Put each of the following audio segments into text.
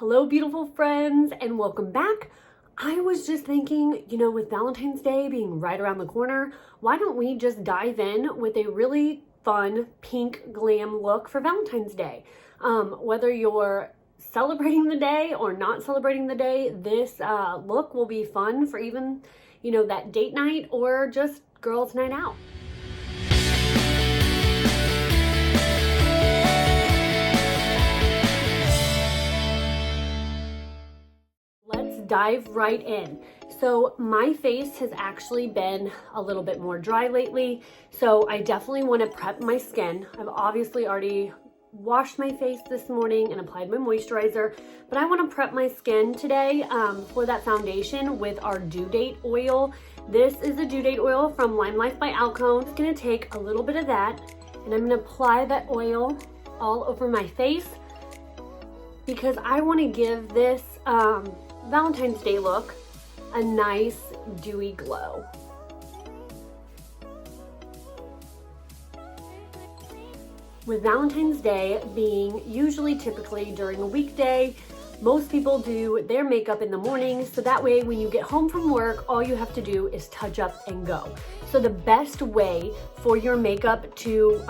Hello, beautiful friends, and welcome back. I was just thinking, with Valentine's Day being right around the corner, why don't we just dive in with a really fun pink glam look for Valentine's Day? Whether you're celebrating the day or not celebrating the day, this look will be fun for even, that date night or just girls' night out. Dive right in. So my face has actually been a little bit more dry lately, so I definitely want to prep my skin. I've obviously already washed my face this morning and applied my moisturizer, but I want to prep my skin today for that foundation with our due date oil. This is a due date oil from Lime Life by Alcone. I'm going to take a little bit of that and I'm going to apply that oil all over my face because I want to give this Valentine's Day look a nice dewy glow. With Valentine's Day being typically during a weekday, most people do their makeup in the morning, so that way when you get home from work, all you have to do is touch up and go. So the best way for your makeup to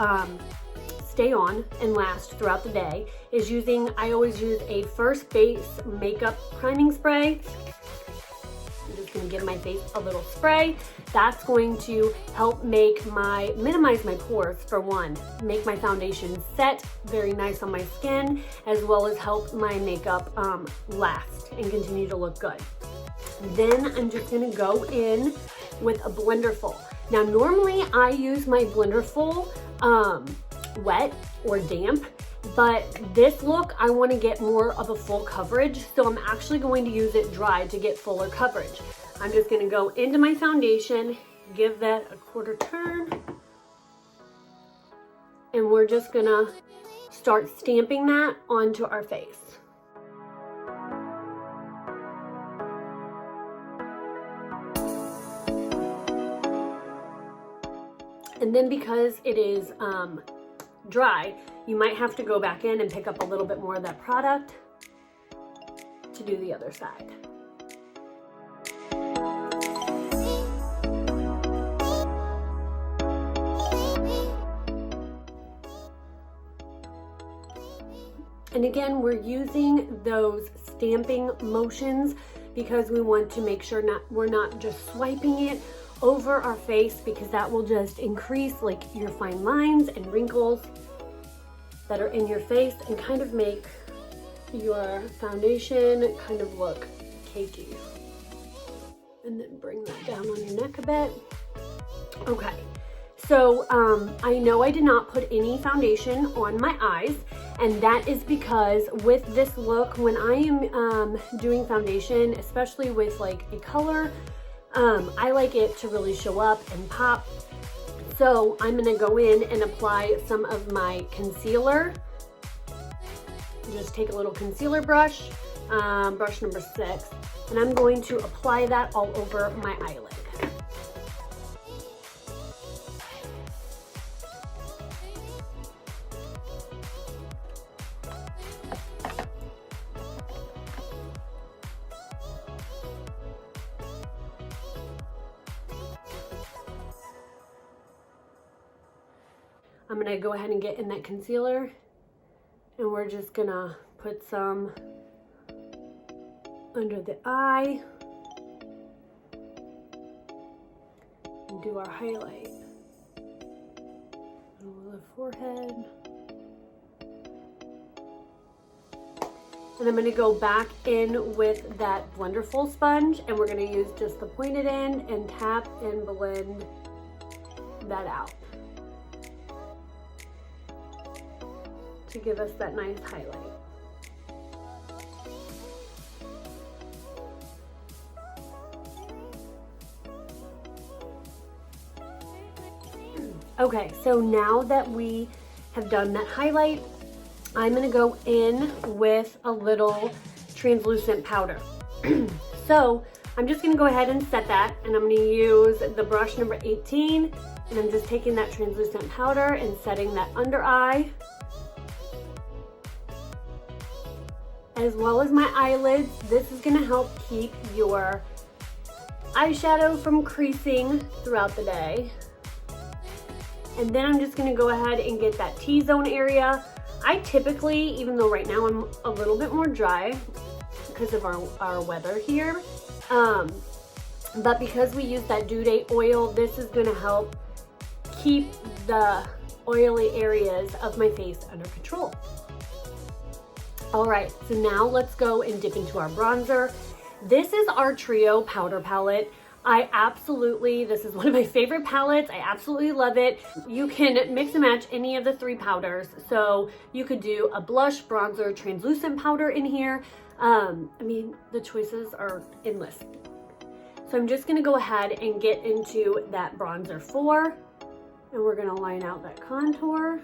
stay on and last throughout the day is I always use a First Base makeup priming spray. I'm just going to give my face a little spray. That's going to help minimize my pores for one, make my foundation set very nice on my skin, as well as help my makeup last and continue to look good. Then I'm just going to go in with a Blenderful. Now normally I use my Blenderful wet or damp, but this look I want to get more of a full coverage, so I'm actually going to use it dry to get fuller coverage. I'm just going to go into my foundation, give that a quarter turn, and we're just going to start stamping that onto our face. And then because it is dry, you might have to go back in and pick up a little bit more of that product to do the other side. And again, we're using those stamping motions because we want to make sure we're not just swiping it over our face, because that will just increase your fine lines and wrinkles that are in your face and kind of make your foundation kind of look cakey. And then bring that down on your neck a bit. Okay, so I know I did not put any foundation on my eyes, and that is because with this look, when I am doing foundation, especially with a color, I like it to really show up and pop. So I'm going to go in and apply some of my concealer. Just take a little concealer brush, brush number 6, and I'm going to apply that all over my eyelid. I'm gonna go ahead and get in that concealer, and we're just gonna put some under the eye and do our highlight over the forehead. And I'm gonna go back in with that Blenderful sponge, and we're gonna use just the pointed end and tap and blend that out to give us that nice highlight. Okay, so now that we have done that highlight, I'm gonna go in with a little translucent powder. So I'm just gonna go ahead and set that, and I'm gonna use the brush number 18, and I'm just taking that translucent powder and setting that under eye. as well as my eyelids. This is gonna help keep your eyeshadow from creasing throughout the day. And then I'm just gonna go ahead and get that T-zone area. I typically, even though right now I'm a little bit more dry because of our weather here, but because we use that due date oil, this is gonna help keep the oily areas of my face under control. All right, so now let's go and dip into our bronzer. This is our Trio powder palette. This is one of my favorite palettes. I absolutely love it. You can mix and match any of the 3 powders. So you could do a blush, bronzer, translucent powder in here. I mean, the choices are endless. So I'm just gonna go ahead and get into that bronzer 4, and we're gonna line out that contour.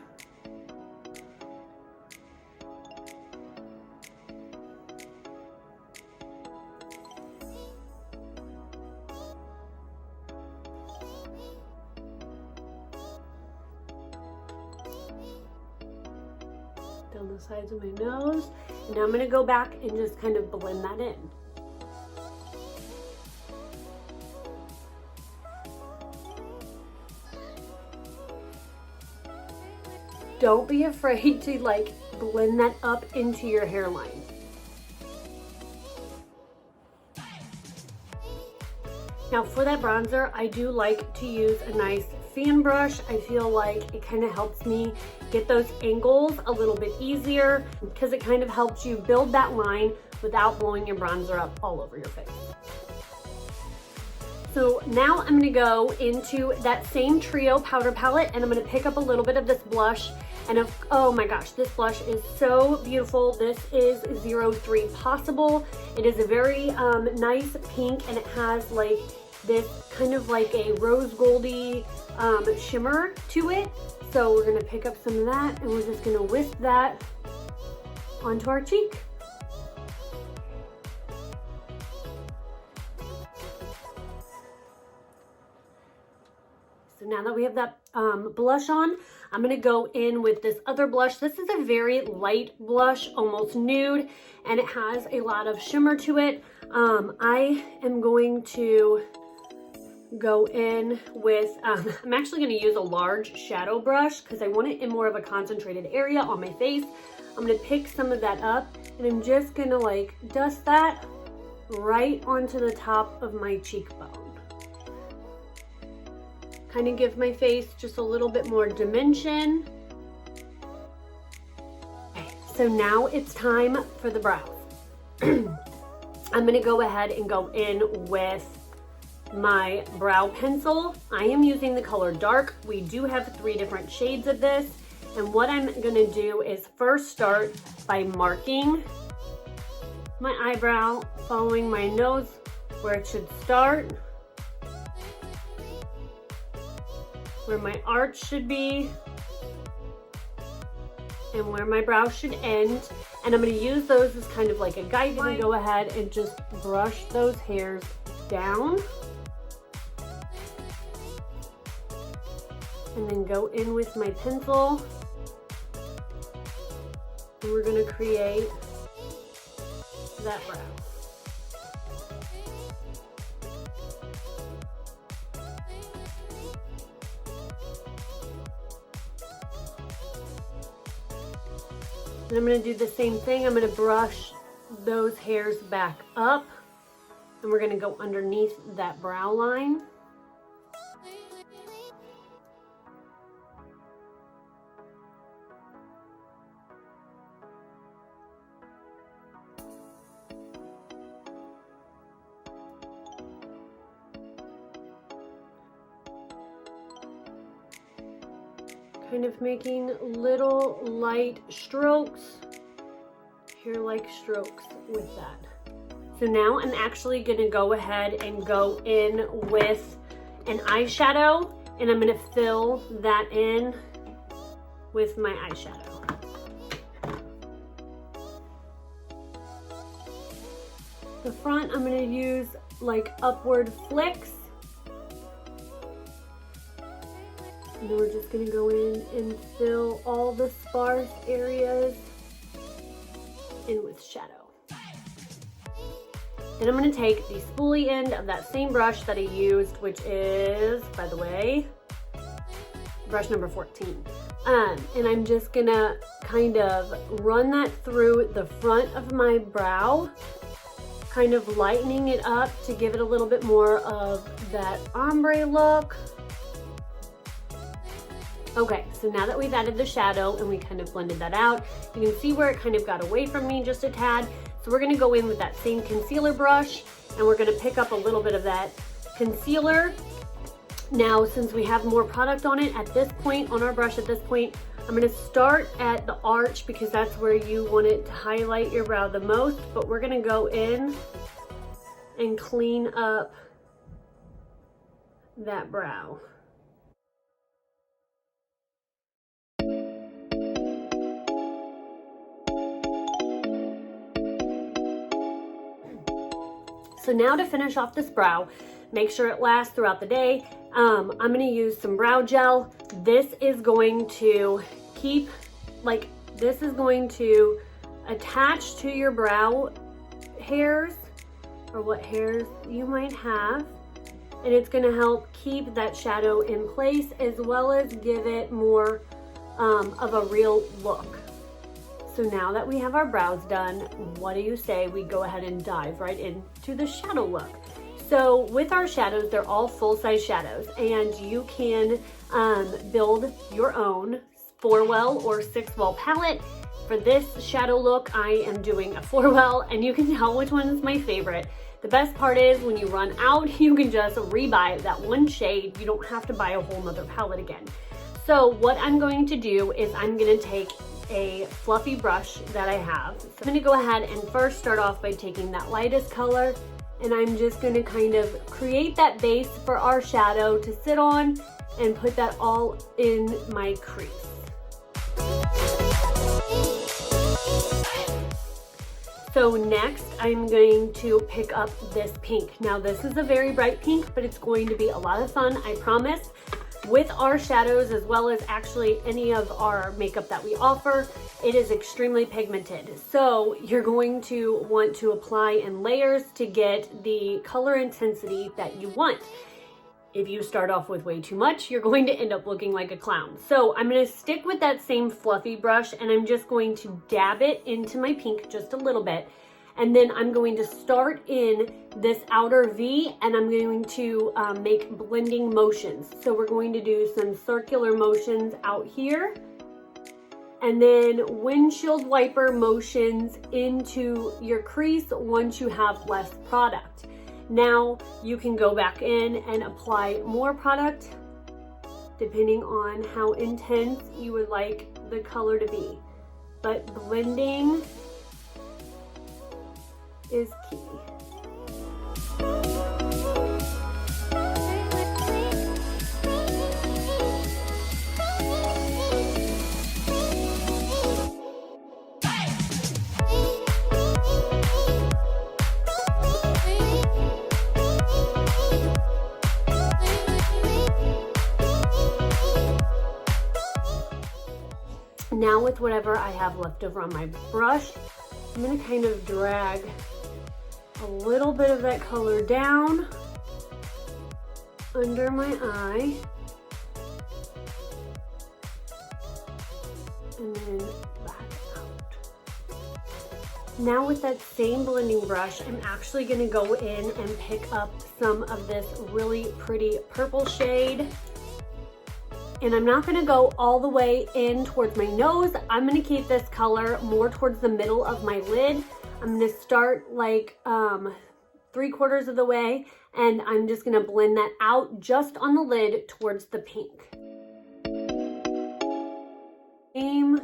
Down the sides of my nose. And now I'm gonna go back and just kind of blend that in. Don't be afraid to like blend that up into your hairline. Now for that bronzer, I do like to use a nice fan brush. I feel like it kind of helps me get those angles a little bit easier because it kind of helps you build that line without blowing your bronzer up all over your face. So now I'm gonna go into that same Trio powder palette and I'm gonna pick up a little bit of this blush. And oh my gosh, this blush is so beautiful. This is 03 Possible. It is a very nice pink and it has like this kind of like a rose goldy shimmer to it. So we're gonna pick up some of that and we're just gonna whisk that onto our cheek. So now that we have that blush on, I'm gonna go in with this other blush. This is a very light blush, almost nude, and it has a lot of shimmer to it. I am going to go in with, I'm actually gonna use a large shadow brush because I want it in more of a concentrated area on my face. I'm gonna pick some of that up and I'm just gonna like dust that right onto the top of my cheekbone. Kind of give my face just a little bit more dimension. Okay, so now it's time for the brows. I'm gonna go ahead and go in with my brow pencil. I am using the color dark. We do have 3 different shades of this. And what I'm gonna do is first start by marking my eyebrow, following my nose where it should start, where my arch should be, and where my brow should end. And I'm gonna use those as kind of like a guide. I'm gonna go ahead and just brush those hairs down. And then go in with my pencil. And we're gonna create that brow. And I'm gonna do the same thing. I'm gonna brush those hairs back up and we're gonna go underneath that brow line. Kind of making little light strokes, hair-like strokes with that. So now I'm actually gonna go ahead and go in with an eyeshadow and I'm gonna fill that in with my eyeshadow. The front, I'm gonna use like upward flicks. And then we're just gonna go in and fill all the sparse areas in with shadow. Then I'm gonna take the spoolie end of that same brush that I used, which is, by the way, brush number 14. And I'm just gonna kind of run that through the front of my brow, kind of lightening it up to give it a little bit more of that ombre look. Okay, so now that we've added the shadow and we kind of blended that out, you can see where it kind of got away from me just a tad. So we're gonna go in with that same concealer brush and we're gonna pick up a little bit of that concealer. Now, since we have more product on it at this point, on our brush at this point, I'm gonna start at the arch because that's where you want it to highlight your brow the most, but we're gonna go in and clean up that brow. So now to finish off this brow, make sure it lasts throughout the day. I'm gonna use some brow gel. This is going to keep, this is going to attach to your brow hairs, or what hairs you might have. And it's gonna help keep that shadow in place as well as give it more of a real look. So now that we have our brows done, what do you say we go ahead and dive right into the shadow look? So with our shadows, they're all full-size shadows, and you can build your own 4-well or 6-well palette. For this shadow look, I am doing a 4-well, and you can tell which one is my favorite. The best part is when you run out, you can just rebuy that one shade. You don't have to buy a whole nother palette again. So what I'm going to do is I'm gonna take a fluffy brush that I have. So I'm gonna go ahead and first start off by taking that lightest color, and I'm just gonna kind of create that base for our shadow to sit on and put that all in my crease. So next, I'm going to pick up this pink. Now this is a very bright pink, but it's going to be a lot of fun, I promise. With our shadows, as well as actually any of our makeup that we offer, it is extremely pigmented. So you're going to want to apply in layers to get the color intensity that you want. If you start off with way too much, you're going to end up looking like a clown. So I'm gonna stick with that same fluffy brush, and I'm just going to dab it into my pink just a little bit. And then I'm going to start in this outer V, and I'm going to make blending motions. So we're going to do some circular motions out here, and then windshield wiper motions into your crease once you have less product. Now you can go back in and apply more product depending on how intense you would like the color to be. But blending is key. Now with whatever I have left over on my brush, I'm gonna kind of drag a little bit of that color down under my eye, and then back out. Now with that same blending brush, I'm actually gonna go in and pick up some of this really pretty purple shade. And I'm not gonna go all the way in towards my nose. I'm gonna keep this color more towards the middle of my lid. I'm gonna start like 3/4 of the way, and I'm just gonna blend that out just on the lid towards the pink. Same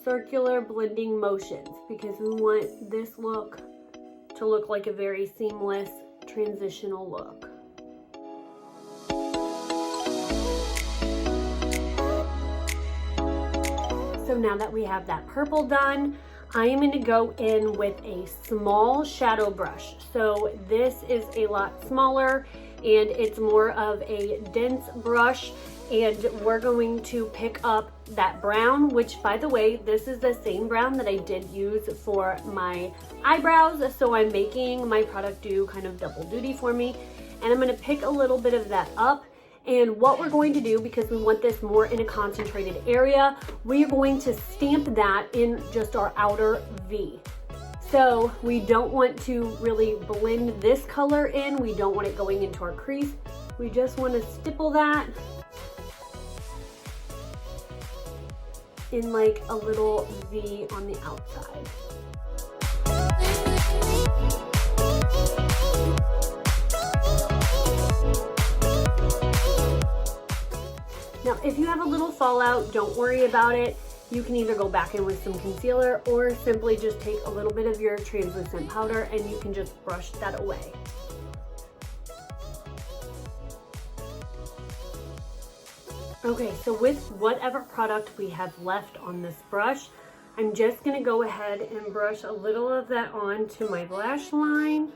circular blending motions, because we want this look to look like a very seamless transitional look. So now that we have that purple done, I am going to go in with a small shadow brush. So this is a lot smaller and it's more of a dense brush. and we're going to pick up that brown, which by the way, this is the same brown that I did use for my eyebrows. So I'm making my product do kind of double duty for me. And I'm gonna pick a little bit of that up. And what we're going to do, because we want this more in a concentrated area, we are going to stamp that in just our outer V. So we don't want to really blend this color in. We don't want it going into our crease. We just want to stipple that in like a little V on the outside. Now, if you have a little fallout, don't worry about it. You can either go back in with some concealer or simply just take a little bit of your translucent powder and you can just brush that away. Okay, so with whatever product we have left on this brush, I'm just gonna go ahead and brush a little of that onto my lash line.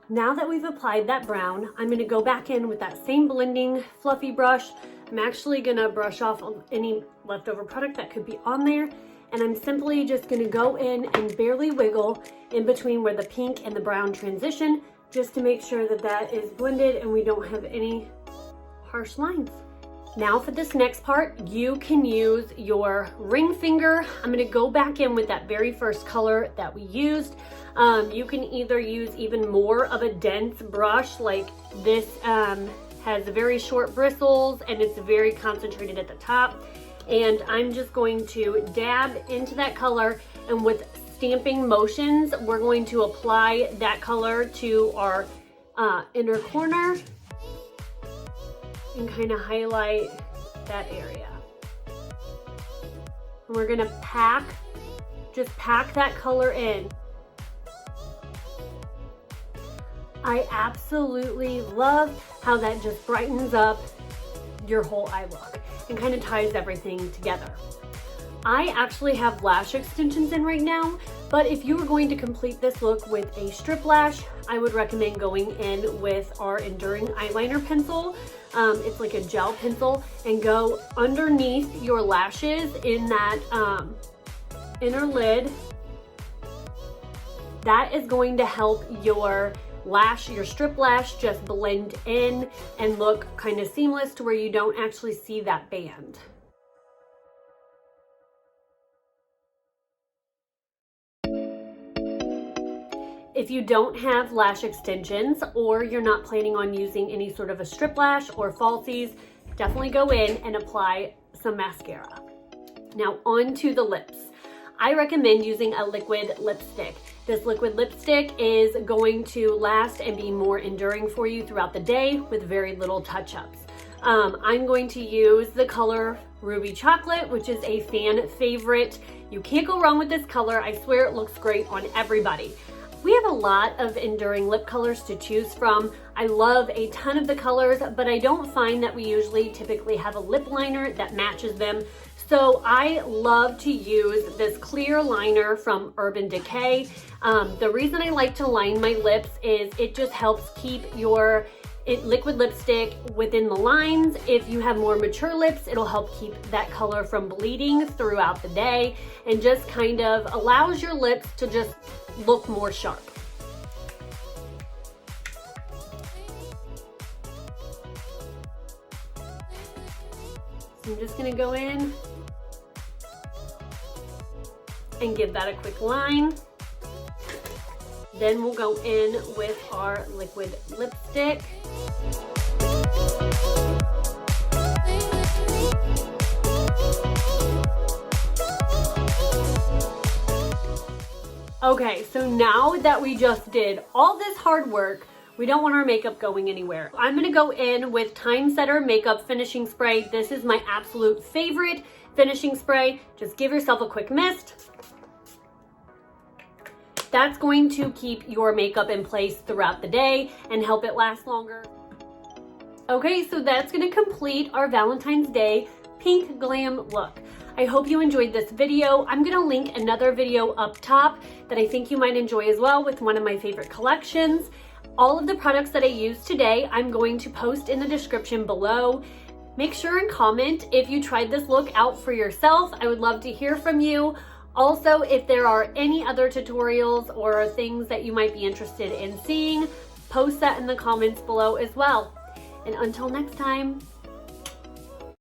Now that we've applied that brown, I'm gonna go back in with that same blending fluffy brush. I'm actually gonna brush off any leftover product that could be on there. And I'm simply just gonna go in and barely wiggle in between where the pink and the brown transition, just to make sure that that is blended and we don't have any harsh lines. Now for this next part, you can use your ring finger. I'm gonna go back in with that very first color that we used. You can either use even more of a dense brush, like this has very short bristles and it's very concentrated at the top. And I'm just going to dab into that color, and with stamping motions, we're going to apply that color to our inner corner and kind of highlight that area. And we're gonna just pack that color in. I absolutely love how that just brightens up your whole eye look and kind of ties everything together. I actually have lash extensions in right now, but if you were going to complete this look with a strip lash, I would recommend going in with our Enduring Eyeliner Pencil. It's like a gel pencil, and go underneath your lashes in that inner lid. That is going to help your strip lash just blend in and look kind of seamless to where you don't actually see that band. If you don't have lash extensions or you're not planning on using any sort of a strip lash or falsies, definitely go in and apply some mascara. Now onto the lips. I recommend using a liquid lipstick. This liquid lipstick is going to last and be more enduring for you throughout the day with very little touch-ups. I'm going to use the color Ruby Chocolate, which is a fan favorite. You can't go wrong with this color. I swear it looks great on everybody. We have a lot of enduring lip colors to choose from. I love a ton of the colors, but I don't find that we typically have a lip liner that matches them. So I love to use this clear liner from Urban Decay. The reason I like to line my lips is it just helps keep your liquid lipstick within the lines. If you have more mature lips, it'll help keep that color from bleeding throughout the day and just kind of allows your lips to just look more sharp. So I'm just gonna go in and give that a quick line. Then we'll go in with our liquid lipstick. Okay, so now that we just did all this hard work, we don't want our makeup going anywhere. I'm gonna go in with Time Setter Makeup Finishing Spray. This is my absolute favorite finishing spray. Just give yourself a quick mist. That's going to keep your makeup in place throughout the day and help it last longer. Okay, so that's gonna complete our Valentine's Day pink glam look. I hope you enjoyed this video. I'm gonna link another video up top that I think you might enjoy as well with one of my favorite collections. All of the products that I used today, I'm going to post in the description below. Make sure and comment if you tried this look out for yourself. I would love to hear from you. Also, if there are any other tutorials or things that you might be interested in seeing, post that in the comments below as well. And until next time,